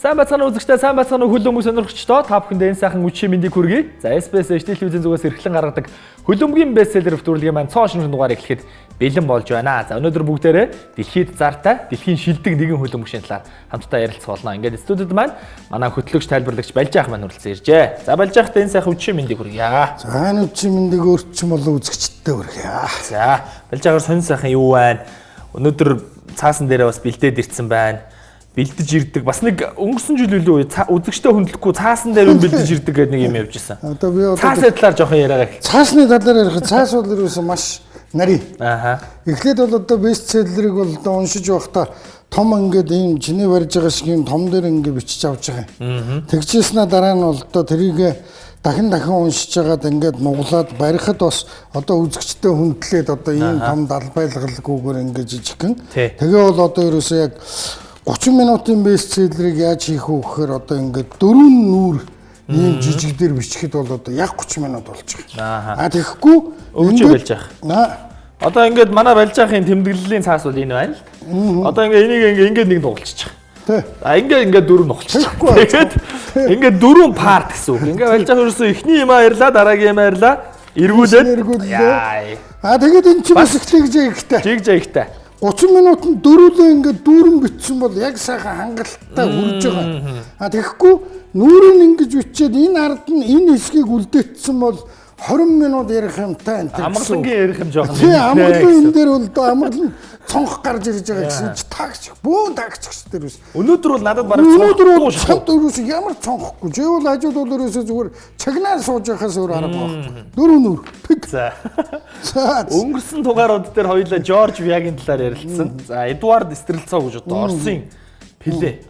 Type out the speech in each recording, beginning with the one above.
Сайн бацхан үзэгчдээ сайн бацхан хөлбөмбөг сонирхчдоо та бүхэнд энэ сайхан үчи мэндийг хүргэе. За SBS HD телевизэн зүгээс эрхлэн гаргадаг хөлбөмбөгийн бестселлер нэвтрүүлгийн маань цоо шинэ дугаарыг эхлэхэд бэлэн болж байна. За өнөөдөр бүгдээрээ дэлхийд зартай дэлхийн шилдэг нэгэн хөлбөмбөгийн талаар хамтдаа ярилцах болно. Ингээд студид маань манай хөтлөгч тайлбарлагч Балжаах маань хүрэлцэн иржээ. За Балжаахт энэ сайхан үчи мэндийг хүргье. За энэ үчи мэндийг өөрчлөм болон үзэгчдтэй хүргье. За Балжаагаар сонин сайхан юу байна? Өнөөдөр цаасан дээрээ бас бэлдээд ирсэн байна. Бэлдэж ирдэг. Бас нэг өнгөрсөн жил үлээ үзэгчтэй хөндлөхгүй цаасан дээр бэлдэж ирдэг гэдэг нэг юм явж исэн. Одоо би цаасны талаар жоохон яриагаа гэх. Цаасны талаар ярих. Цаас бол ерөөсөн маш нарийн. Ааха. Эхлээд бол одоо бестселлерыг бол одоо уншиж байхдаа том ингээд ийм чиний барьж байгаа шиг ийм том дээр ингээд бичиж авч байгаа юм. Тэгжсэнаа дараа нь бол одоо тэрийг дахин уншиж байгаад ингээд нуглаад барихад бас одоо үзэгчтэй хөндлөөд одоо ийм том далбайлгалгүйгээр ингээд жижигхэн. Тэгээ бол одоо ерөөсөө яг 30 минутын бестселлерийг яаж хийх вэ гэхээр одоо ингээд 4 нүүр ийм жижиг дээр бичихэд бол одоо яг 30 минут болж байгаа. Аа тэгэхгүй өвчөө болж байгаа. Одоо ингээд манай Балжаахын тэмдэглэлийн цаас бол энэ байна л. Одоо ингээд энийг нэг дугалчих. Тэ. А ингээд дөрөв нугалчих. Тэгээд ингээд дөрвөн парт гэсэн үг. Ингээд Балжаах ерөөсөө эхний юм ярьлаа, дараагийн юм ярьлаа, эргүүлээд. Аа тэгээд энэ чинь бас их жигжээгтэй. Жигжээгтэй. 30 минутанд дөрүлөө ингээд дүүрэн бичсэн бол яг сайхан хангалттай хүрж байгаа. А тэгэхгүй нүүрийг ингэж бичээд энэ ард нь энэ хэсгийг үлдээсэн бол 20 минут ярих юмтай энэ. Амгалангийн ярих юм жоохон. Тийм амгалан энэ дээр бол амгалан цонх гарч ирж байгаа гэсэн чи тагч бөөн тагчч дээр биш. Өнөөдөр бол надад бараг цонхгүй шууд өрөөс ямар цонхгүй. Чи бол хажууд бол өрөөсөө зүгээр чагнаа сууж байхаас өөр арга байхгүй. Дөрөв нүүр. За. Өнгөрсөн дугаарууд дээр хоёулаа Жорж Вягийн талаар ярилцсан. За Эдуард Стрэлцов гэж одоо Оросын Пеле.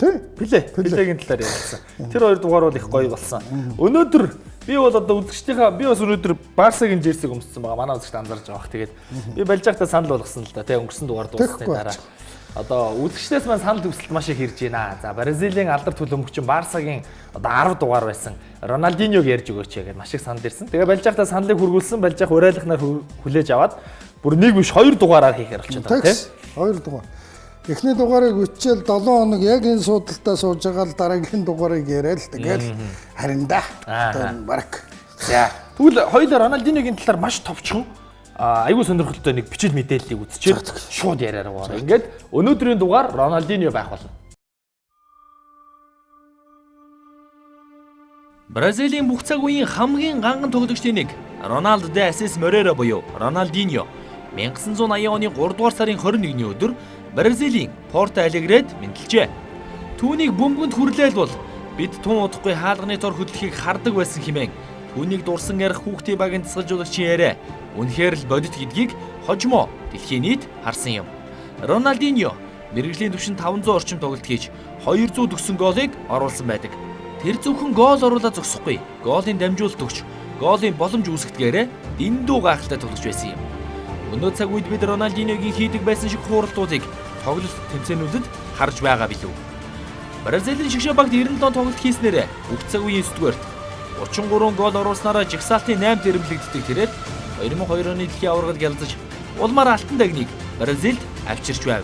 Пелегийн талаар ярилцсан. Тэр хоёр дугаар бол их гоё болсон. Өнөөдөр би бол одоо үзэгчдийнхаа би бас өнөөдөр Барсагийн жерсиг өмссөн байгаа. Манай үзэгчд анзаарч байгаа. Тэгээд би Балжаахтай санал болгосон л да. Тэ өнгөрсөн дугаар дууссаны дараа. Одоо үзэгчдээс маань санал хүсэлт маш их ирж байна. За Бразилийн алдар төлөмөгчин Барсагийн одоо 10 дугаар байсан Роналдиньог ярьж өгөөч гэдэг маш их санал ирсэн. Тэгээ Балжаахтай саналыг хүргүүлсэн. Балжаах урайлахнаар хүлээж аваад бүр нэг биш 2 дугаараар хийхээр болчиход байгаа тийм. 2 дугаар. Эхний дугаарыг үчээл 7 хоног яг энэ суудалтаа сууж байгаа л дараагийн дугаарыг яриад тэгэл харин да. Бараг. За тэгвэл хоёулаа Роналдиньогийн талаар маш товчхон айгүй сонирхолтой нэг бичил мэдээллийг үзчихээд шууд яриараа байгаа. Ингээд өнөөдрийн дугаар Роналдиньо байх болно. Бразилийн бүх цаг үеийн хамгийн ганган тоглогчдын нэг Роналдо де Асис Морейра буюу Роналдиньо 1980 оны 3 дугаар сарын 21-ний өдөр Бразилийн Порто Алегред мэндэлжээ. Түүнийг бөмбөгөнд хүрлээл бол бид тун удахгүй хаалганы тор хөдлөхийг хардаг байсан хэмээн түүнийг дурсан ярих хүүхдийн багийн засгалжуулагчийн яриа үнэхээр л бодит гэдгийг хожимо дэлхийн нийт харсан юм. Роналдиньо мэргэжлийн түвшинд 500 орчим тоглолт хийж 200 төгсөн гоолыг оруулсан байдаг. Тэр зөвхөн гоол оруулаад зогсохгүй. Гоолын дамжуулалт өгч, гоолын боломж үүсгэдгээрээ дэндүү гайхалтай тоглож байсан юм. Өнөө цаг үед бид Роналдиньогийн хийдэг байсан шиг хууралтуудыг тоглолт тэмцээнүүдэд харж байгаа билүү. Бразилийн шигшээ багт 97 тоглолт хийснээр бүх цаг үеийн 9-дүгээрт 33 гол оруулснараа жигсаалтын 8-д ирэмблэгддэг тэрээр 2002 оны дэлхийн аваргад гялзаж улмаар алтан дагныг Бразилд авчирч байв.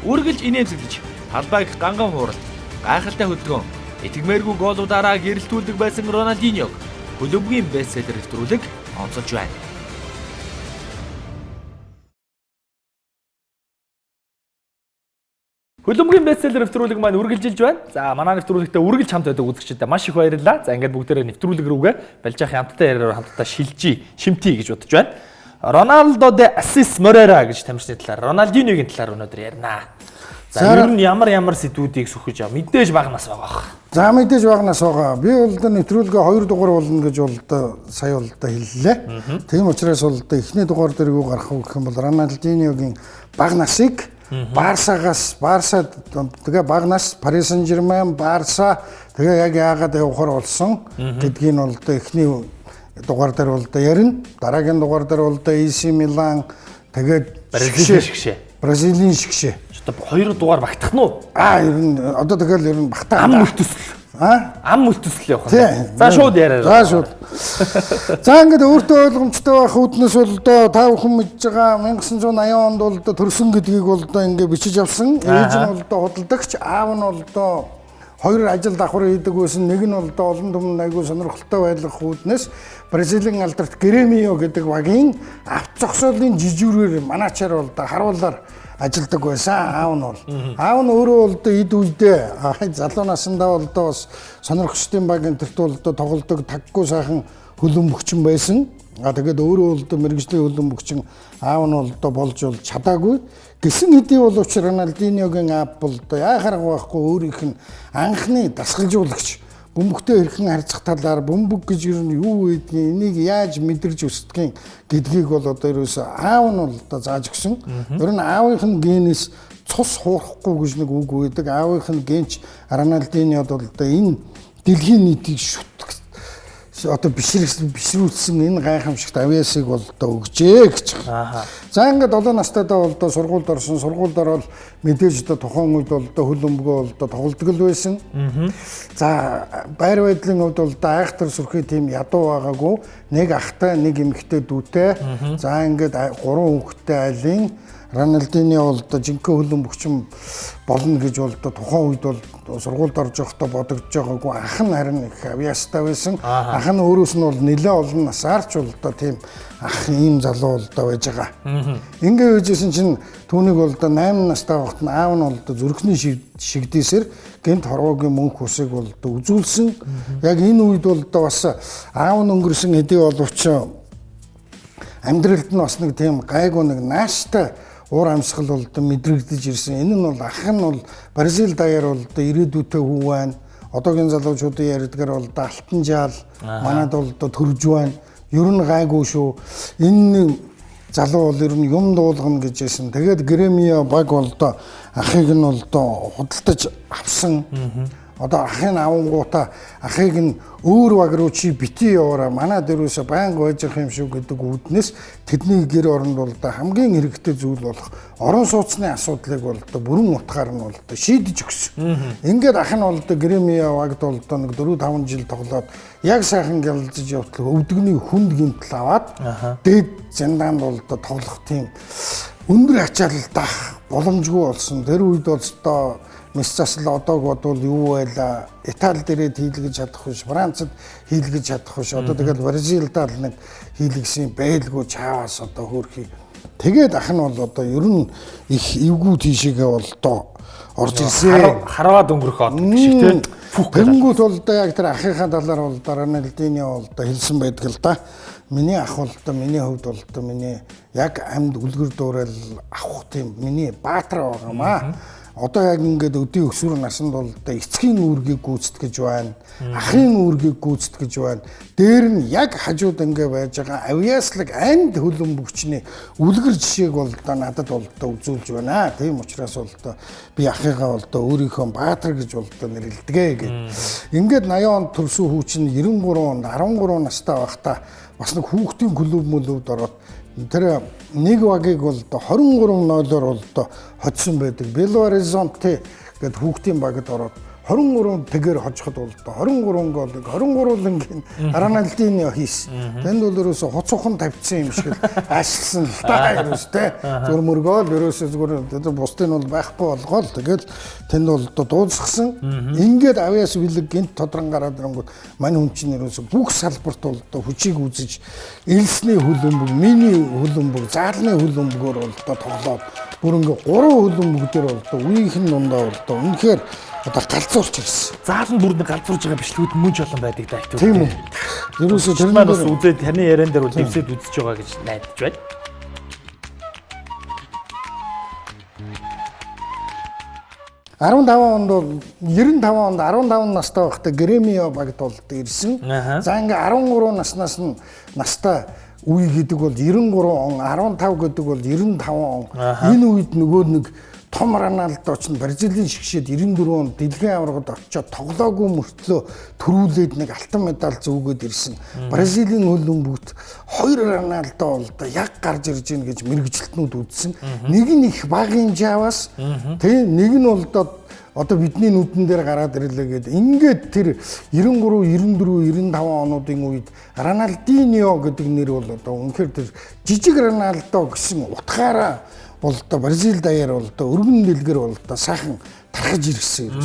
Үргэлж инээмсэглэж талбайг ганган хууралт, гайхалтай хөдөлгөөн, итгэмээргүй гоолуудаараа гэрэлтүүлдэг байсан Роналдиньог хөлбөмбөгийн бестселлер нэвтрүүлэг онцолж байна. Хөлбөмбөгийн бестселлер нэвтрүүлэг маань үргэлжилж байна. За манай нэвтрүүлэгтээ үргэлж хамт байдаг үзэгчдэд маш их баярлалаа. За ингээд бүгдээрээ нэвтрүүлэг рүүгээ Балжаахын хамтдаа яриараар хамтдаа шимтий гэж бодож байна. Роналдо де Асис Морейра гэж тамирчны талаар, Роналдиньогийн талаар өнөөдөр ярина. За ер нь ямар сэдвүүдийг сөхөж аваа. Мэдээж бага нас байгаа. За мэдээж бага нас байгаа. Би бол нэвтрүүлгээ 2 дугаар болно гэж бол сая бол хэллээ. Тийм учраас бол эхний дугаар дээр юу гарах вэ гэх юм бол Роналдиньогийн бага насыг Барса тэгээ Багнас, Парис Сен-Жермен, Барса тэгээ яг яагаад явахаар болсон гэдгийг нь бол эхний дугаар дээр бол ярина. Дараагийн дугаар дээр бол AC Milan тэгээд Бразилийн шигшээ. Хоёр дугаар багтах нь уу? Ер нь одоо тэгэл ер нь багтаа. Ам нөхдөсөл. Ам мөлтөслөл явах Тийм. юм. За шууд яриа. За шууд. За ингээд өөртөө ойлгомжтой байх үүднээс бол одоо та бүхэн мэдж байгаа 1980 онд бол одоо төрсөн гэдгийг бол одоо ингээд бичиж авсан. Ээж нь бол одоо худалдагч, аав нь бол одоо хоёр ажил давхар хийдэг байсан. Нэг нь бол одоо олон түмэнд айгүй сонирхолтой байх үүднээс Бразилийн алдарт Гремио гэдэг багийн авт зогсоолын жижигрээр манайчаар бол одоо харуулаар ажилдаг байсан. Аав нь бол. Аав нь өөрөө бол одоо эд үедээ залуу насндаа бол одоо бас сонирхолтой баг энтерт бол одоо тоглодог таггүй сайхан хөлбөмбөгчин байсан. Тэгээд өөрөө бол одоо мэрэгжлийн хөлбөмбөгчин аав нь бол одоо болж чадаагүй. Гэсэн хэдий бол учир Роналдиньогийн аав бол одоо яхаар байхгүй өөрийнх нь анхны дасгалжуулагч бөмбөгтэй хэрхэн харьцах талаар бөмбөг гэж юу гэдгийг энийг яаж мэдэрч өсдгийг гэдгийг бол одоо ерөөсөө аав нь бол одоо зааж өгсөн. Ер нь аавынх нь генээс цус хуурахгүй гэж нэг үг байдаг. Аавынх нь генч Роналдиньод бол одоо энэ дэлхийн нийтийг одоо бишрүүлсэн энэ гайхамшигт авьяасыг бол одоо өгжээ гэж. За ингээд 7 настайдаа бол одоо сургуульд орсон. Сургуульд ороод мэдээж одоо тухайн үед бол одоо хөлбөмбөгөө бол одоо тоглодог л байсан. За байр байдлын хувьд бол одоо айхтар сүрхий тийм ядуу байгаагүй. Нэг ахтай, нэг эмэгтэй дүүтэй. За ингээд 3 хүүхэдтэй айлын Роналдиньо бол одоо жинхэнэ хөлбөмбөгчин болно гэж бол одоо тухайн үед бол сургуульд орж явахдаа бодогдож байгаагүй. Ах нь харин их авьяастай байсан. Ах нь өөрөөс нь бол нэлээд олон насаар ч бол одоо тийм ах ийм залуу бол одоо байж байгаа. Ингээ байжсэн чинь түүнийг бол одоо 8 настай байхад нь аав нь бол одоо зүрхний шигдээсээр гэнт хорвоогийн мөнх усыг бол одоо үзүүлсэн. Яг энэ үед бол одоо бас аав нь өнгөрсөн хэдий боловч амьдралд нь бас нэг тийм гайгүй нэг нааштай уур амьсгал бол одоо мэдрэгдэж ирсэн. Энэ нь бол ах нь бол Бразил даяар бол одоо ирээдүйтэй хүү байна. Одоогийн залуучуудын ярьдгаар бол одоо алтан жаал манад бол одоо төрж байна. Ер нь гайгүй шүү. Энэ залуу бол ер нь юм дуулгана гэж хэлсэн. Тэгээд Гремио баг бол одоо ахыг нь бол одоо худалдаж авсан. Одоо ахын авангуудаа ахыг нь өөр баг руу чи битгий яваараа манай дээрөөсө байнга байж явах юм шүү гэдэг үүднээс тэдний гэр оронд бол одоо хамгийн хэрэгтэй зүйл болох орон сууцны асуудлыг бол одоо бүрэн утгаар нь бол одоо шийдэж өгсөн. Ингээд ах нь бол одоо Гремио багт бол одоо нэг 4-5 жил тоглоод яг сайхан гялалзаж явтал өвдөгний хүнд гинтл аваад дээд зэндаанд бол одоо тоглох тийм өндөр ачаалал дах боломжгүй болсон. Тэр үед бол одоо мис засал одоог бодвол юу байла Итали дээрээ хийлгэж чадах биш, Францад хийлгэж чадах биш. Одоо тэгэл Бразилдаа л нэг хийлгэсэн байлгүй чааваас одоо хөөрхий. Тэгээд ах нь бол одоо ер нь их эвгүй тийшээгээ бол одоо орж ирсэн. Харваад өнгөрөх од шиг тийм. Тэнгүүд бол одоо яг тэр ахынхаа талаар бол Роналдиньо бол одоо хэлсэн байдаг л да. Миний ах бол одоо миний хувьд бол одоо миний яг амьд үлгэр дуурайл авах тийм миний баатар байгаамаа. Одоо яг ингээд өдний өсвөр наснд бол одоо эцгийн үүргийг гүйцэтгэж байна. Ахын үүргийг гүйцэтгэж байна. Дээр нь яг хажууд ингээ байж байгаа авьяаслаг амьд хөлбөмбөгчний үлгэр жишээг бол одоо надад бол одоо үзүүлж байна. Тийм учраас бол одоо би ахыгаа бол одоо өөрийнхөө баатар гэж бол одоо нэрлэдэг гэх. Ингээд 80 онд төрсөн хүү чинь 93 онд 13 настай байхдаа бас нэг хүүхдийн клуб мөлөвд ороод тэр нэг багийг бол 23-0-оор бол хоцсон байдаг. Бело Оризонте гэдэг хүүхдийн багт ороод 23 тэгээр хожиход бол 23 гол 23-ын Роналдиньо хийсэн. Тэнд бол ерөөсө хуцуухан тавьчихсан юм шиг ашигласан л та ерөөстэй. Зүгээр мөргөөл ерөөсө зүгээр бусдын бол байхгүй болгоол. Тэгээд тэнд бол дуусгасан. Ингээд авьяас бэлэг гинт тодрон гараад ирэнгүүт мань хүн чинь ерөөсө бүх салбарт бол хүчийг үзэж элсний хөлбөмбөг, миний хөлбөмбөг, заалны хөлбөмбөгөөр бол тоглоод бүр ингээ 3 хөлбөмбөг дээр бол үеийнхэн дундаа бол үнэхээр одоо галзуурч ирсэн. Заал нь бүр нэг галзуурж байгаа бичлэгүүд мөн ч олон байдаг да. Тийм үү. Ерөөсөө тэрний бас үзээд таны яриан дээр дэвсээд үзэж байгаа гэж найдаж байна. онд бол 95 онд 15 настай байхдаа Гремио багт бол ирсэн. За ингээ 13 наснаас нь настай үе гэдэг бол 93 он, 15 гэдэг бол 95 он. Энэ үед нөгөө нэг том Роналдо ч Бразилийн шгшээд 94 онд дэлхийн аваргад очиод тоглоогүй мөртлөө төрүүлээд нэг алтан медаль зөөгөөд ирсэн. Бразилийн хөлбөмбөгт 2 Роналдо бол яг гарч ирж гин гэж мэрэгжилтнүүд үзсэн. Нэг нь их багын жаваас тийм нэг нь бол одоо бидний нүдэн дээр гараад ирлээ гэдэг. Ингээд тэр 93, 94, 95 онуудын үед Роналдиньо гэдэг нэр бол одоо үнэхээр тэр жижиг Роналдо гэсэн утгаараа бол одоо Бразил даяар бол одоо өргөн дэлгэр бол одоо сайхан тархаж ирсэн юм.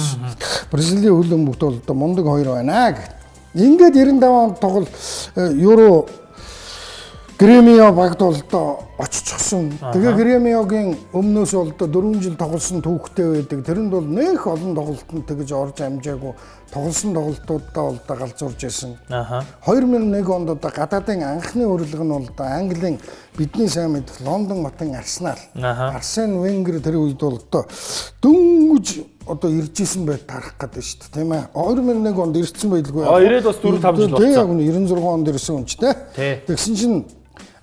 Бразилийн хөл бөмбөгт бол одоо мундаг хоёр байна гэх. Ингээд 95 онд тоглол Евро Гремио багт бол одоо оччихсон. Тэгээ Гремиогийн өмнөөс бол одоо 4 жил тоглосон түүхтэй байдаг. Тэрэнд бол нэх олон тоглолтод тэгж орж амжаагүй тоглосон тоглолтуудаа бол одоо галзуурж байсан. 2001 онд одоо гадаадын анхны урилга нь бол одоо Английн бидний сайн мэдэх Лондон хотын Арсенал. Арсен Венгер тэр үед бол одоо дөнгөж одоо иржсэн байд тарах гэдэг шүү дээ, тийм ээ. 2001 онд ирсэн байлгүй. Ирээд бас 4-5 жил болсон. Яг нь 96 онд ирсэн хүн ч тийм. Тэгсэн чинь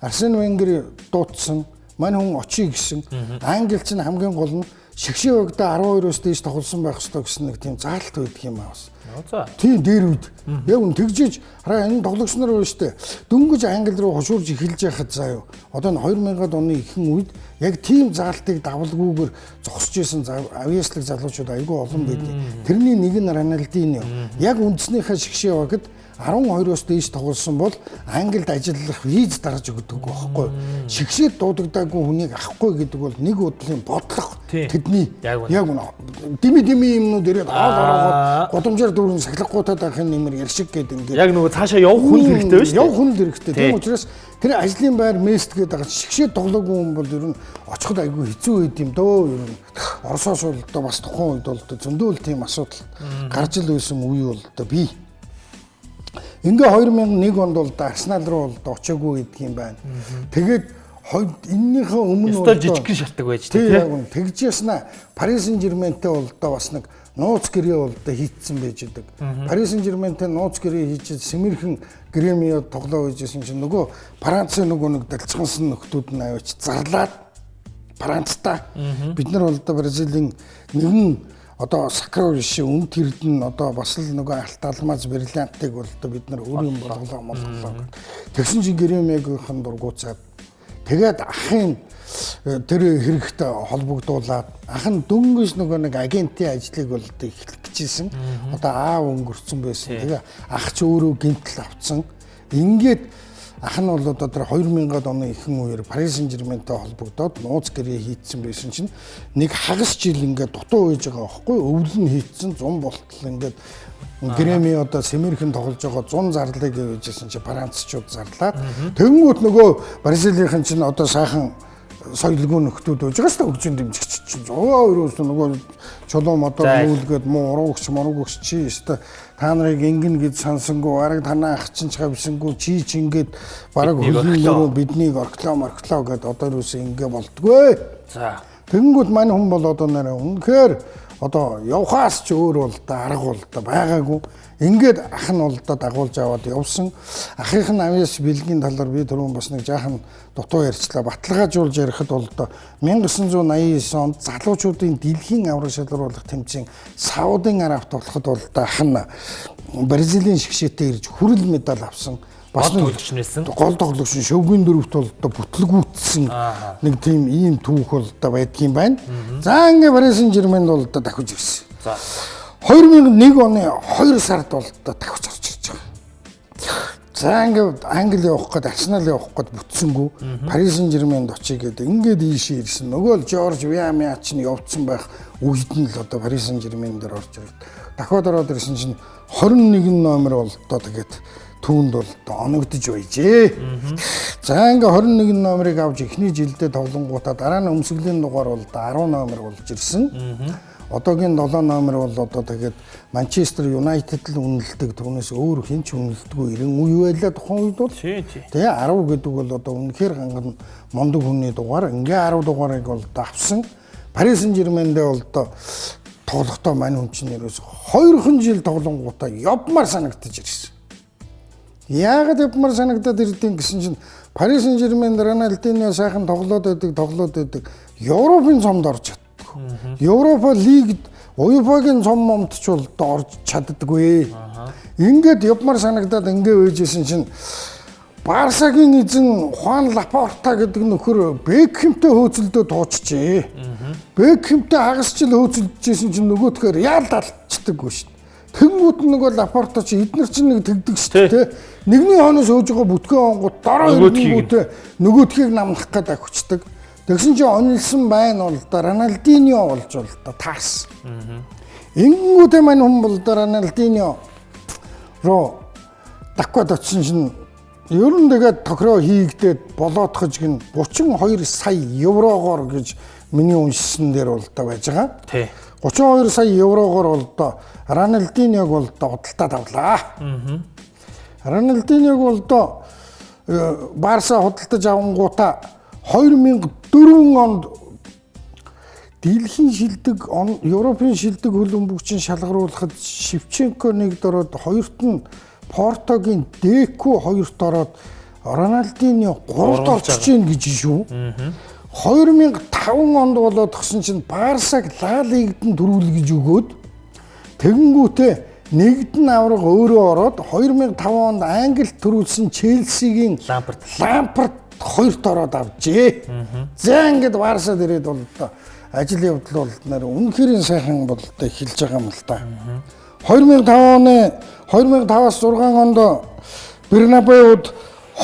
Арсен Венгер дуудсан, мань хүн очие гэсэн. Англи ч хамгийн гол нь шигшээ багтаа 12-оос дээш тоглосон байх ёстой гэсэн нэг тийм заалт байдаг юм аа бас. Тийм дээр үед яг үн тэгжиж хараа энэ тоглогч нар байна штэ. Дөнгөж англи руу хошуурж эхэлж яхад заа юу. Одоо энэ 2000-ад оны ихэнх үед яг тийм заалтыг давалгүйгээр зогсож исэн авьяаслаг залуучууд айгүй олон байдаг. Тэрний нэг нь Роналдиньо. Яг үндэснийхээ шигшээ багт 12-оос дээш тоглосон бол Англид ажиллах виз дарж өгдөг байхгүй. Шигшээд дуудагдаагүй хүнийг авахгүй гэдэг бол нэг бодлын бодлого тэдний яг дими юмнууд ирээд ороод годомжаар дүүрэн сахилахгүйтэй байхын нэмэр яршиг гэдэг ингээд яг нөгөө цаашаа явах хүн хэрэгтэй байна шүү дээ. Явах хүн хэрэгтэй. Тийм учраас тэр ажлын байр мест гэдэг байгаа шигшээд тоглоогүй хүн бол ер нь очиход айгүй хэцүү байд юм дөө ер нь. Оросоос бол одоо бас тухайн үед бол зөндөл тийм асуудал гарч ил байсан үе бол одоо бий. Ингээ 2001 онд бол Арсенал руу бол очоогүй гэдэг юм байна. Тэгээд энэнийхээ өмнө бол жижигхэн шалтгаан байж тийм. Тэгж яснаа Парис Сен-Жерментэй бол одоо бас нэг нууц гэрээ бол одоо хийцсэн байж байгаа. Парис Сен-Жерментэй нууц гэрээ хийчихэд Сэмэрхэн Гремио тоглоо хийжсэн чинь нөгөө Францын нөгөө нэг далцгансан нөхдүүд нь аваач зарлаад Францтай бид нар бол одоо Бразилийн нэгэн одоо Сакро шиг өмд хэрдэн одоо бас л нөгөө алт алмаз бриллиантыг бол одоо бид нар өөр юм болголоо. Тэгсэн чинь Гремиогийнхэн дургуцаад тэгээд ахын тэр хэрэгтэй холбогдуулаад ах нь дөнгөж нөгөө нэг агентийн ажлыг бол одоо эхлэх гэжсэн. Одоо аав өнгөрцөн байсан. Тэгээ ах ч өөрөө гинтл авцсан. Ингээд ах нь бол одоо тэр 2000-ад оны ихэнх үеэр Парис Сен-Жерментэй холбогдоод нууц гэрээ хийцсэн байсан чинь нэг хагас жил ингээд дутуу байж байгаа байхгүй өвлөн хийцсэн 100 болтол ингээд Гремио одоо Сэмэрхэн тоглож байгаа 100 зарлыг гэжсэн чинь Францчууд зарлаад тэгэнгүүт нөгөө Бразилийнхэн чинь одоо сайхан соёлгүй нөхдүүд байж байгаа шүү дээ хөгжин дэмжигч чинь 102-оос нөгөө чулуун модоор нүүлгээд муу уруугч чи өстой та нарыг ингэн гэж сансангүй арга танаа ах чинь чавсангүй чи ингээд бараг хөлний биднийг орклоо гэдээ одоо юусэн ингэ болтгоо. За тэгэнгүүт мань хүн бол одоо нэрээ үнэхээр одоо явхаас ч өөр бол та арга бол та байгаагүй. Ингээд ах нь бол одоо дагуулж аваад явсан. Ахынх нь авьяас бэлгийн талаар би түрүүн бас нэг жаахан дутуу ярьчлаа. Баталгаажуулж ярихад бол одоо 1989 онд залуучуудын дэлхийн авраг шалгаруулах тэмцээн Саудын Арабт болоход бол ах нь Бразилийн шигшээтэй ирж хүрэл медаль авсан. Бас тоглогч нээсэн. Гол тоглогч шөвгийн дөрөвт бол одоо бүтлгүүтсэн нэг тийм ийм түүх бол одоо байдгийн байна. За ингээ Парис Сен-Жермен бол одоо дахиж ирсэн. За 2001 оны 2 сард бол одоо дахиж орж ирж байгаа. За ингээ Англи явах гээд Арсенал явах гээд бүтсэнгүү Парис Сен-Жермend очие гэдэг ингээд ийшээ ирсэн. Нөгөө л Жорж Виамиа ч нь явцсан байх үед нь л одоо Парис Сен-Жермен дээр орж ирээд дахиад ороод ирсэн чинь 21 номер бол одоо тэгээд түүнд бол оногдож байжээ. За ингээ 21 номерыг авч эхний жилдээ тоглонгуудаа дараа нь өмсгөлийн дугаар бол 10 номер болж ирсэн. Одоогийн 7 номер бол одоо тэгээд Манчестер Юнайтед л үнэлдэг түүнээс өөр хэн ч үнэлдэггүй 90 үе байлаа тухайн үед бол. Тэгээ 10 гэдэг бол одоо үнэхээр ганган мундаг хүний дугаар. Ингээ 10 дугаарыг бол авсан. Парис Сен-Жермендээ бол одоо тоглохдоо мань хүн чинь нэрээс 2 жил тоглонгуудаа явмаар санагдаж ирсэн. Яагаад явмаар санагдаад ирдیں гэсэн чинь Парис Сен-Жермен Роналдиньо сайхан тоглоод байдаг. Европын цомд орж чаддаг. Европа лигд UEFA-гийн цом момд ч бол орж чаддаггүй. Ингээд явмаар санагдаад ингээ үйжсэн чинь Барсагийн эзэн Хуан Лапорта гэдэг нөхөр Бекхэмтэй хөөцөлдөө дуучжээ. Бекхэмтэй хагас жил хөөцөлдөжсэн чинь нөгөөдхөө Реал алцдаггүй шүү дээ. Тэнгүүд нөгөө Лапорта чи эднэр чинь нэг тэгдэг шүү дээ. Нэгний хонос өөж байгаа бүтгэн онгууд дороо ирэнгүүтээ нөгөөдхийг намнах гэдэг хүчдэг. Тэгсэн чинь онилсан байна бол да Роналдиньо болж бол да таарсан. Ингэнгүүтээ мань хүн бол да Роналдиньо руу даквад очсон чинь ер нь тэгээд тохироо хийгдээд болоодхож гин 32 сая еврогоор гэж миний уншсан дээр бол та байж байгаа. Тий. 32 сая еврогоор бол да Роналдиньог бол да худалдаад авлаа. Роналдиньог бол да Барса худалдаж авангуудаа 2004 онд дэлхийн шилдэг Европын шилдэг хөлбөмбөгчийн шалгаруулахад Шевченко нэгд ороод хоёрт нь Портогийн Деку хоёрт ороод Роналдиньо гуравт орчиж гин гэж шүү. 2005 онд болоод тгсэн чинь Барсаг Ла Лигт нь төрүүлгэж өгөөд тэгэнгүүтээ нэгд нь авраг өөрөө ороод 2005 онд Англид төрүүлсэн Челсигийн Лампард хоёрт ороод авжээ. За ингээд Барсад ирээд бол ажил явдал бол нэр үнэхээр сайхан бол эхэлж байгаа юм л да. 2005-аас 6 онд Бернабеуд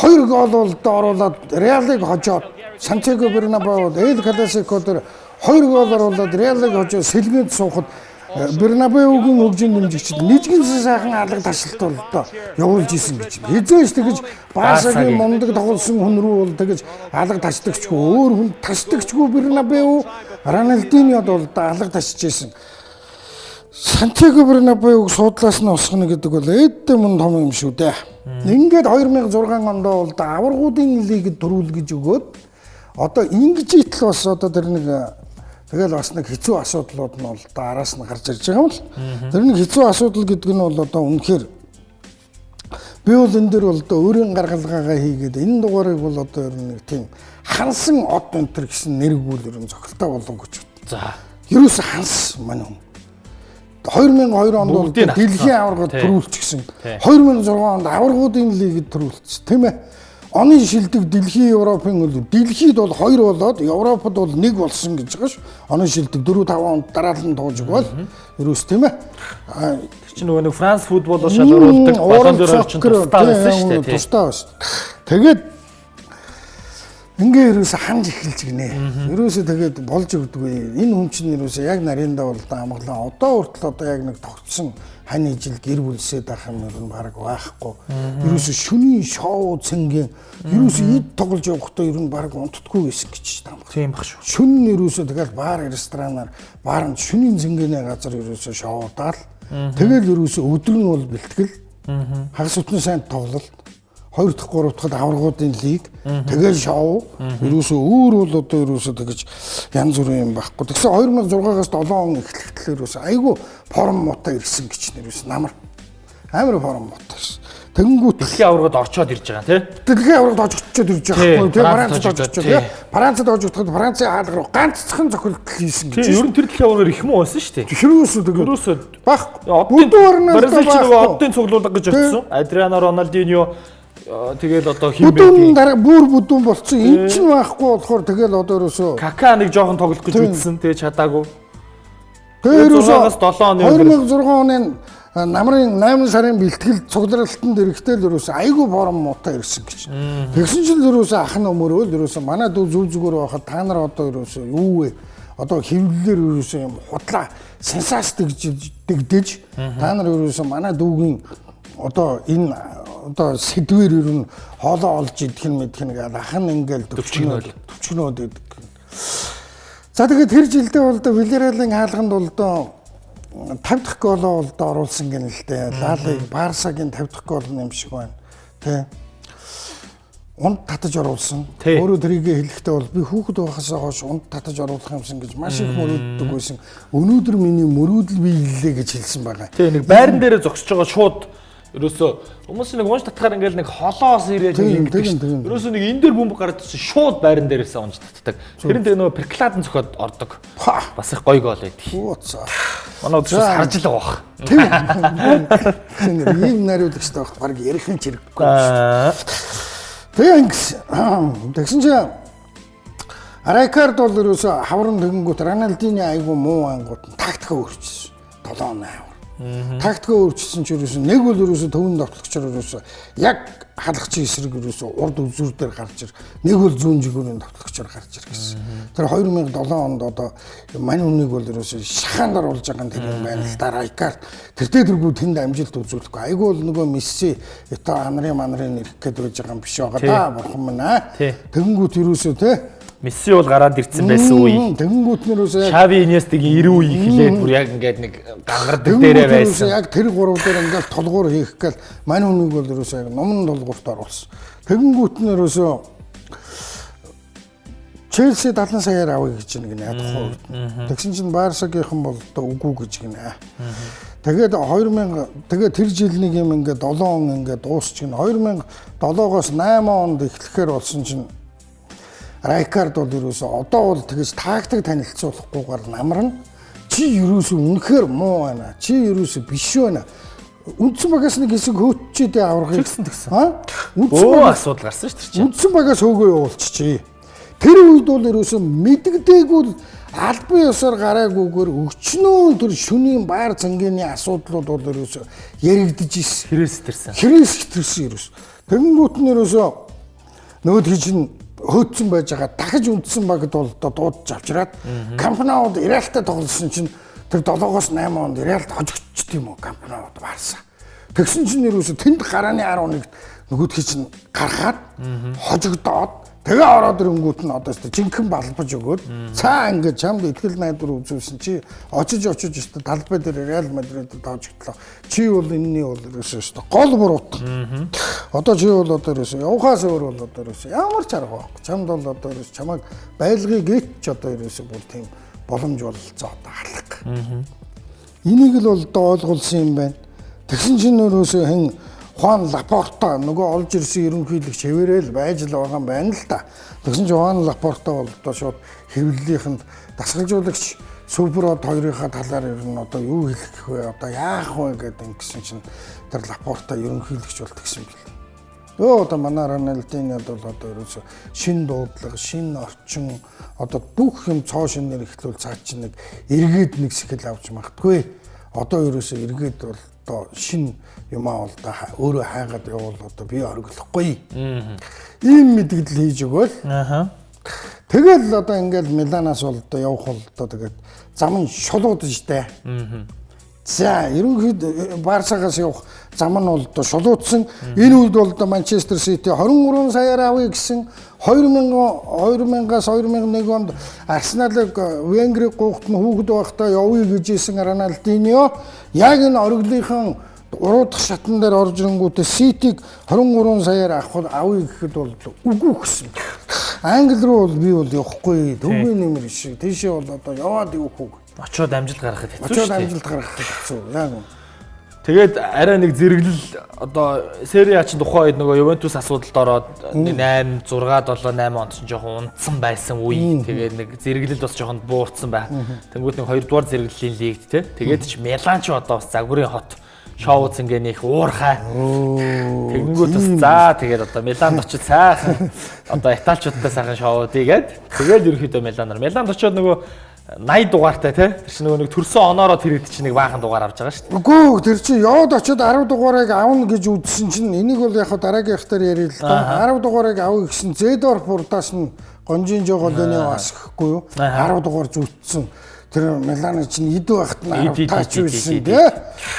2 гол бол оруулаад Реалыг хожоод Сантьяго Бернабеуд Эл Класико дээр 2 гол оруулаад Реалыг хожоод сэлгээд суухад Бернабеугийн хөгжин дэмжигчид нэгэн сайхан алга ташлалт бол явуулж исэн гэж. Хизээш тэгэж Барсагийн мундаг тоглосон хүн рүү бол тэгэж алга ташдагчгүй өөр хүн ташдагчгүй Бернабеу Роналдиньод бол алга ташиж исэн. Сантьяго Бернабеуг суудлаас нь усгана гэдэг бол эддээ мөн том юм шүү дээ. Ингээд 2006 онд бол аваргуудын лигэд төрүүлгэж өгөөд одоо ингэж итл бас одоо тэр нэг тэгэл бас нэг хэцүү асуудлууд нь бол араас нь гарч ирж байгаа юм л. Тэр нэг хэцүү асуудал гэдэг нь бол одоо үнэхээр би бол энэ дээр бол одоо өөрийн гаргалгаагаа хийгээд энэ дугаарыг бол одоо нэг тийм хансан од өнтер гэсэн нэргүүл ерөн зохилтой болов гэж. За. Ерөөсө ханс мань хүн. 2002 онд бол дэлхийн аваргад төрүүлчихсэн. 2006 онд аваргуудын лигэд төрүүлсэн. Тийм ээ. Оны шилдэг дэлхийн Европын дэлхийд бол 2 болоод Европод бол 1 болсон гэж байгаа ш. Оны шилдэг 4-5 онд дараалан тууж өгвөл ерөөс тийм ээ. Тэр чинь нөгөө нэг Франц футболоор шалгаруулдаг болон дээр орчин тусдаа байсан шүү дээ. Тусдаа байсан. Тэгээд ингээ ерөөсө ханж эхэлж гинэ. Ерөөсө тэгээд болж өгдөггүй. Энэ хүн чинь ерөөсө яг нарийнда бол амглаа. Одоо хүртэл одоо яг нэг тогтсон хань ижил гэр бүлсээд ах юм ер нь баг байхгүй. Ерөөсө шөнийн шоу цэнгийн ерөөсө эд тоглож явахдаа ер нь баг унтдаггүй гэсэн гэж таамаг. Тийм баг шүү. Шөнө нь ерөөсө тэгэл баар ресторанаар баарнд шөнийн цэнгэнэ газар ерөөсө шоудаал. Тэгэл ерөөсө өдөр нь бол бэлтгэл. Хагас утны сайн тоглолт. 2 дахь 3 дахьд аваргуудын лиг тэгэл шоу ерөөсөө өөр бол одоо ерөөсөө тэгэж янз бүрийн юм байхгүй. Тэгсэн 2006-аас 7 он эхлэхдээ ерөөсөө айгүй форум муутай ирсэн гэж нэрээс намар амар форум муутай. Тэгэнгүүт дэлхийн аваргад орчоод ирж байгаа тий. Дэлхийн аваргад очиж ирж байгаа байхгүй тий. Францад очиж тий. Францад очиод Францын хаалга руу ганцхан цохилт хийсэн гэж. Ер нь тэр дэлхийн аваргаар их муу байсан шүү дээ. Ерөөсөө тэгээд ерөөсөө баг оддын Бразилч нөгөө оддын цуглуулга гэж өгсөн. Адриано Роналдиньо тэгэл одоо хин бэ? Бүдүүн дараа бүр бүдүүн болцсон. Энд чинь байхгүй болохоор тэгэл одоо ерөөсөө Кака нэг жоохон тоглох гэж үзсэн. Тэгээ чадаагүй. Тэгээ ерөөсөө 7 оны 2006 оны намрын 8 сарын бэлтгэл цугларалтанд эрэхтэл ерөөсөө айгүй форум муутай ирсэн гэж. Тэгсэн чинь ерөөсөө ах нөмөрөө ерөөсөө манай дүү зүг зүгээр байхад та нар одоо ерөөсөө юу вэ? Одоо хэвлэлээр ерөөсөө юм худлаа сенсац дэгдэж та нар ерөөсөө манай дүүгийн одоо энэ одоо сэдвэр ер нь хоолоо олж идэх нь мэдэх нэг ах нь ингээл төвчнөөд гэдэг. За тэгээд тэр жилдээ бол Вильяреалын хаалганд бол 50 дахь голоо бол оруулсан гэнэ л дээ. Лалыг Барсагийн 50 дахь гол юм шиг байна. Тэ. Унд татаж оруулсан. Өөрөө тэрийгэ хэлэхдээ бол би хүүхэд байхасаа хойш унд татаж оруулах юмсан гэж маш их мөрөөддөг байсан. Өнөөдөр миний мөрөөдөл биеллээ гэж хэлсэн байгаа. Тэ нэг байран дээрээ зогсож байгаа шууд ерөөсөө хүмүүс нэг унж татхаар ингээл нэг холоос ирээд ингэдэг. Ерөөсөө нэг энэ дээр бөмбөг гараад ирсэн шууд байран дээрээсээ унж татдаг. Тэр нь нөгөө перкладан цохоод ордог. Бас их гоё гол байдаг. Манай удаас харж л байгаа. Тийм. Ийм нариуд гэж таах баг ярих юм чирэггүй. Тэгсэн чинь Райкард бол ерөөсө хаврын тэгэнгүүт Роналдины айгу муу ангууд тактика өөрчилсөн. 7-8. Тактика өөрчилсөн ч ерөөсө нэг бол ерөөсө төвөнд тоглогчор ерөөсө яг халагчийн эсрэг ерөөсө урд үзүр дээр гарч ир. Нэг бол зүүн жигүүрийн тоглогчор гарч ир гэсэн. Тэр 2007 онд одоо мань үнийг бол ерөөсө шахаанаар болж байгаа тэр юм байна л да. Райкард тэрдээ тэнд амжилт үзүүлэхгүй. Айгу бол нөгөө Месси, Ето, Анри нэрх гээд байж байгаа юм биш байгаа да. Бурхан минь аа. Тэгэнгүүт ерөөсө те Месси бол гараад ирсэн байсан үе. Тэгэнгүүт нэрөөсөө Xavi Iniesta-гийн 90 үеийг хэлээд бүр яг ингээд нэг гангардаг дээрээ байсан. Яг тэр гурав дээр ингээд толгуур хийх гээл мань хүнийг бол ерөөсөө яг номон толгуурт оруулсан. Тэгэнгүүт нэрөөсөө Челси 70 саяар авъя гэж нэг найдах хувьд. Тэгсэн чинь Барсагийнхан бол одоо үгүй гэж гинэ. Тэгээд 2000 тэгээд тэр жил нэг юм ингээд 7 он ингээд дуусчихна. 2007-оос 8 онд эхлэхээр болсон чинь Райкард бол ерөөсөө одоо бол тэгэж тактик танилцуулахгүйгээр намарна. Чи ерөөсөө үнэхээр муу байна. Чи ерөөсөө биш байна. Үндсэн багаас нэг хэсэг хөөччихдээ аврахыг тэгсэн. Үндсэн асуудал гарсан шүү дээ. Үндсэн багаас хөөгөө явуулчихъя. Тэр үед бол ерөөсөө мэддэггүй албан ёсоор гараагүйгээр өчнөө тэр шөнийн байр цангины асуудлууд бол ерөөсөө яригдж ирсэн. Хэрэгс төрсөн ерөөс. Тэгэнгүүт нь ерөөсөө нөгөө тийч хөөцсөн байж байгаа дахиж үндсэн багт бол одоо дуудаж авчираад компаниуд Реалтай тоглосон чинь тэр 7-оос 8 онд Реалд хожигдчих тийм үү компаниуд барсан. Тэгсэн чинь ерөөсө тэнд гарааны 11-д нөгөөдхий чинь гарахад хожигдоод тэгээ ороод ирэнгүүт нь одоо өстө жинхэнэ балбаж өгөөд цаа ингээд чамд ихтгэл найдвар үзүүлсэн чи очиж өстө талбай дээр Реал Мадридд тоожигдлоо. Чи бол энэний бол ерөөсөө өстө гол буруут. Одоо чи бол одоо ерөөсөө явахаас өөр бол одоо ерөөсөө ямар ч арга байхгүй. Чамд бол одоо ерөөсөө чамайг байлгыг гээч одоо ерөөсөө бүр тийм боломж бололцоо одоо халах. Энийг л бол одоо ойлгуулсан юм байна. Тэгсэн чинь ерөөсөө хэн Хуан Лапорта нөгөө олж ирсэн ерөнхийлөгч хэвээрэл байж л байгаа юм байна л да. Тэгсэн чинь Хуан Лапорта бол одоо шууд хэвлэлийнхэнд дасгалжуулагч Суперод хоёрынхаа талаар ер нь одоо юу хэлэх вэ? Одоо яах вэ гэдэг ингэсэн чинь тэр Лапорта ерөнхийлөгч бол тэгсэн билээ. Өө одоо манай Роналдинод бол одоо ерөөсө шин дуудлага, шин орчин одоо бүх юм цоо шинээр ихлүүл цаа чинь нэг эргээд нэг сэхэл авч магтгүй. Одоо ерөөсө эргээд бол одоо шин юмаа бол да өөрөө хайгаад явуул одоо би оргилохгүй. Ийм мэдгэл хийж өгөөл. Тэгэл одоо ингээл Миланаас бол одоо явах бол одоо тэгээд зам нь шулуудж штэ. За ерөнхийд Барсагаас явах зам нь бол одоо шулуудсан. Энэ үед бол одоо Манчестер Сити 23 саяар авъя гэсэн 2000-аас 2001 онд Арсеналыг Венгрийг гуйхт нь хүүхэд байхдаа явъя гэж исэн Роналдиньо яг энэ ориглынхан уруудах шатан дээр орж ирэнгүүтээ Ситиг 23 саяар авъя гэхэд бол үгүй гэсэн. Англи руу бол би бол явахгүй. Төвгийн нэмэр шиг тийшээ бол одоо яваад явах үг. Очоод амжилт гаргахад хэцүү шүү дээ. Очоод амжилт гаргахад хэцүү. Яг нь. Тэгээд арай нэг зэрэглэл одоо Serie A чинь тухайн үед нөгөө Juventus асуудалд ороод 8 6 7 8 онд чинь жоохон унтсан байсан үе. Тэгээд нэг зэрэглэл бас жоохон буурсан бай. Тэнгүүд нэг 2 дугаар зэрэглэлийн лигт те. Тэгээд ч Милан ч одоо бас загварын хот шоу зингээнийх уурхай. Тэгэнгүүт бас за тэгээд одоо Миланд очиж сайхан одоо италичуудтай сайхан шоу дийгээд тэгээд ерөөхдөө Миланд очиод нөгөө 80 дугаартай тий. Тэр чинь нөгөө нэг төрсөн оноороо тэр хэд чинь нэг баахан дугаар авч байгаа шүү дээ. Үгүй тэр чинь яваад очиод 10 дугаарыг авна гэж үзсэн чинь энийг бол яг дараагийн ихтер ярил л да. 10 дугаарыг авъя гэсэн Зедор Фурдаас нь гонжин жоголоны бас гэхгүй юу. 10 дугаар зүтсэн. Тэр Миланы чинь идүү байхад нь 10 таач үйсэн тий.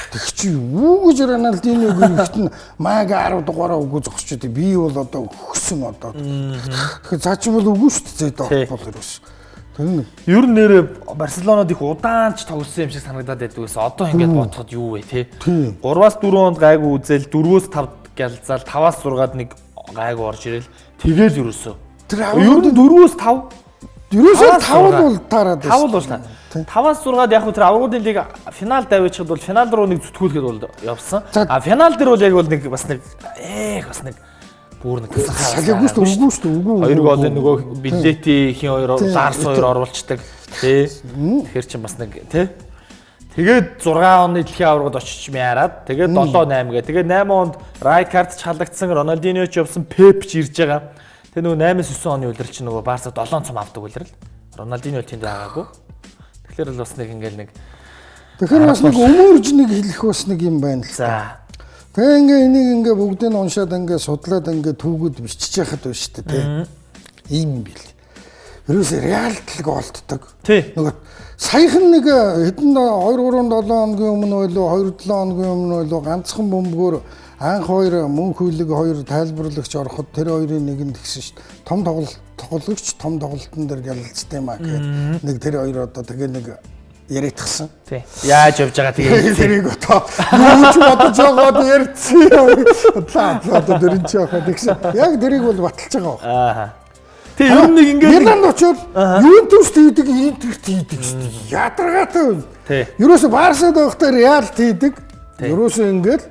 Тэг чи юу гэж Роналдиньо гэрэгт нь маг 10 дугаараа үгүй зогсч дээ. Би бол одоо өгсөн одоо. Тэгэхээр цаа чи бол үгүй шүү дээ Зедор бол ерөөс. Ер нь нэрээ Барселонод их удаан ч тоглосон юм шиг санагдаад байдаг гэсэн. Одоо ингээд бодоход юу вэ те? 3-аас 4 онд гайгүй үзэл 4-өөс 5 гялзаал 5-аас 6-ад нэг гайгүй орж ирэл. Тэгэл ерөөсөө. Ер нь 4-өөс 5. Ерөөсөө 5 бол таарад байна. 5 бол таа. 5-аас 6-ад яг тэр аврагын лиг финал давчихад бол финал руу нэг зүтгүүлэхэд бол явсан. А финал дээр бол яг бол нэг бас нэг бас нэг бүр нэг салгиус үгүй шүү дээ. Хоёр голын нөгөө Билети хин хоёр Ларс хоёр оруулцдаг тий. Тэгэхээр чи бас нэг тий. Тэгээд 6 оны дэлхийн аваргад очиж мяарад. Тэгээд 7-8 гээ. Тэгээд 8 онд Райкард ч халагдсан, Роналдиньо ч явсан, Пеп ч ирж байгаа. Тэгээд нөгөө 8-9 оны үлрэл чинь нөгөө Барса 7 цом авдаг үлрэл. Роналдиньо тэнд байгаагүй. Тэгэхээр л бас нэг ингээл нэг Тэгэхээр бас нэг өмөрж нэг хэлэх бас нэг юм байна л. За. Тэгээ ингээ энийг ингээ бүгдийг нь уншаад ингээ судлаад ингээ түүгүүд бичиж яхад байна шүү дээ тийм. Ийм юм бил. Ерөөсөө реалтлаг олддог. Нөгөө саяхан нэг хэдэн 2-3-7 хоногийн өмнө байлуу 2-7 хоногийн өмнө байлуу ганцхан бөмбөгөөр анх хоёр мөнх хөлөг хоёр тайлбарлагч ороход тэр хоёрын нэгэнд гисэн шүү дээ. Том тоглогч том тоглолтын дээр ялцсан юм аа гэхэд нэг тэр хоёр одоо тэгээ нэг яриадсан. Тий. Яаж явж байгаа тэгээ тэрийг одоо юу ч бодож байгаад ярьцсан. Одоо дөрөн ч яхаа тэгсэн. Яг тэрийг бол баталж байгаа. Аа. Тэг ер нь нэг ингээд Миланд очоод Ювентус хийдэг, Интерт хийдэг шүү дээ. Ядаргаатай. Тий. Ерөөсө Барсад байхдаа Реал хийдэг. Ерөөсө ингээд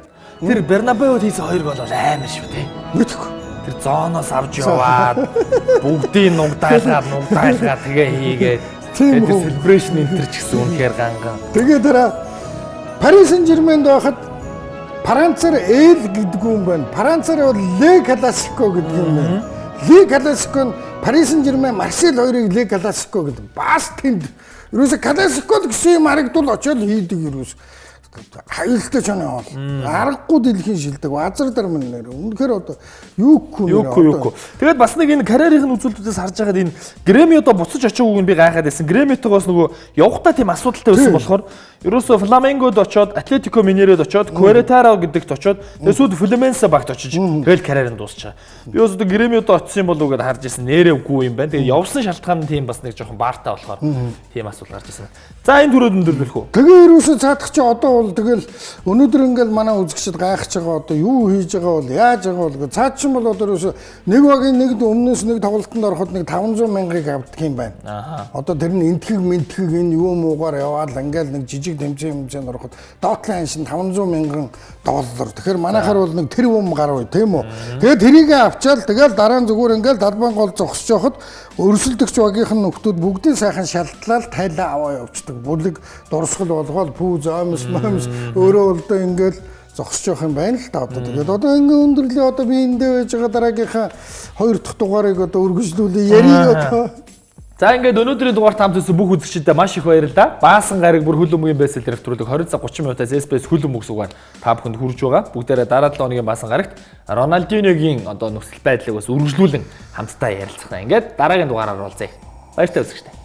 тэр Бернабеуд хийсэн 2 гол бол амар шүү тий. мэдхгүй. Тэр зооноос авч яваад бүгдийг нугдаалгаад тэгээ хийгээд тэр celebration интер ч гэсэн үнэхээр ганган. Тэгээ тэр Paris Saint-Germain байхад Францаар Л гэдгүй юм байна. Францаар бол Ле Классико гэдэг юм байна. Ле Классико нь Paris Saint-Germain Марсель хоёрыг Ле Классико гэдэг. Бас тэнд ерөөсө Классико гэсэн юм харагдвал очиод хийдэг ерөөсө. Хайлттай ч анаа бол аргагүй дэлхийн шилдэг азар дармын нэр үнэхээр одоо юу. Тэгээд бас нэг энэ карьерийн үзүүлэлтүүдээс харж байгаад энэ Гремиодо буцаж очиогүйг нь би гайхаад байсан. Гремиотогоос нөгөө явахтаа тийм асуудалтай байсан болохоор ерөөсөө Фламенгод очоод Атлетико Минерод очоод Куэретаро гэдэгт очоод тэгээд сүүл Флуменсе багт очиж тэгэл карьер нь дуусчаа. Би одоо Гремиодо очсон болов уу гэдээ харж ирсэн. Нэрээгүй юм байна. Тэгээд явсан шалтгаан нь тийм бас нэг жоохон баартай болохоор тийм асуудал гарч ирсэн. За энэ төрөд өндөрлөх үү. Тэгээ ерөөсөө цаадах чи одоо бол тэгэл өнөөдөр ингээл манай үзэгчид гайхаж байгаа одоо юу хийж байгаа бол яаж байгаа бол цаад чинь бол одоо ерөөсөө нэг багийн нэг өмнөөс нэг тоглолтод ороход нэг 500 мянгаыг авдаг юм байна. Одоо тэр нь энтхэг мэнтхэг энэ юу муугаар яваад ингээл нэг жижиг хэмжээнд ороход доотлын шин 500 мянган доллар. Тэгэхээр манайхаар бол нэг тэрбум гаруй тийм үү. Тэгээд тэрийг авчаал тэгэл дараа нь зүгээр ингээл далбан гол зогсож явахад өрсөлдөгч багийнхан нөхдүүд бүгдийн сайхан шалтлал тайлаа аваа явцдаг. Бүлэг дурсгал болгоод пүү зоомс өөрөө болдоо ингээл зогсож явах юм байна л да одоо. Тэгээд одоо ингээ өндөрлөө одоо би эндээ байж байгаа дараагийнхаа 2 дахь дугаарыг одоо үргэлжлүүлээ яриг одоо. За ингээд өнөөдрийн дугаарт хамт үзсэн бүх үзэгчдэд маш их баярлалаа. Баасан гараг бүр хөл өмгийн байсал нэвтрүүлэг 20 цаг 30 минутаас SBS хөл өмгс угаар та бүхэнд хүрж байгаа. Бүгдээрээ дараа 7 хоногийн баасан гарагт Роналдиньогийн одоо нөхцөл байдлыг бас үргэлжлүүлэн хамтдаа ярилцах. Ингээд дараагийн дугаараар уулзъя. Баяртай үзэгчдээ.